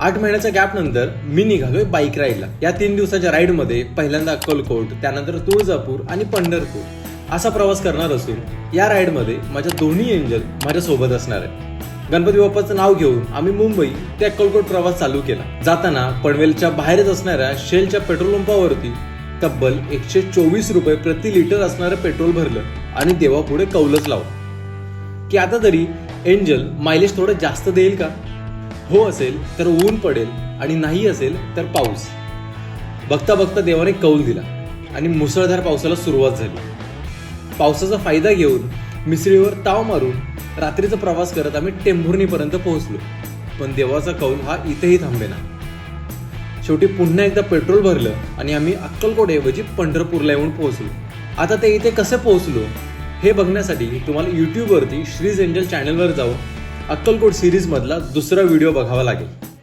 8 महिन्याच्या गॅप नंतर मी निघालोय बाईक राईडला। या 3 दिवसाच्या राईडमध्ये पहिल्यांदा अक्कलकोट, त्यानंतर तुळजापूर आणि पंढरपूर असा प्रवास करणार असून या राईडमध्ये माझ्या दोन्ही एंजल माझ्या सोबत असणार आहे। गणपती बाप्पाचं नाव घेऊन आम्ही मुंबई ते अक्कलकोट प्रवास चालू केला। जाताना पनवेलच्या बाहेरच असणाऱ्या शेलच्या पेट्रोल पंपावरती तब्बल 124 रुपये प्रति लिटर असणारं पेट्रोल भरलं आणि देवापुढे कौलच लावलं की आता तरी एंजल मायलेज थोडं जास्त देईल का। हो असेल तर ऊन पडेल आणि नाही असेल तर पाऊस। बघता बघता देवाने कौल दिला आणि मुसळधार पावसाला सुरुवात झाली। पावसाचा फायदा घेऊन मिसळीवर ताव मारून रात्रीचा प्रवास करत आम्ही टेंभुर्णीपर्यंत पोहोचलो। पण देवाचा कौल हा इथेही थांबेना। शेवटी पुन्हा एकदा पेट्रोल भरलं आणि आम्ही अक्कलकोट ऐवजी पंढरपूरला येऊन पोहोचलो। आता ते इथे कसे पोहोचलो हे बघण्यासाठी तुम्हाला यूट्यूबवरती श्रीज एंजल चॅनलवर जाऊन अक्कलकोट सिरीज मधला दुसरा व्हिडिओ बघावा लागेल।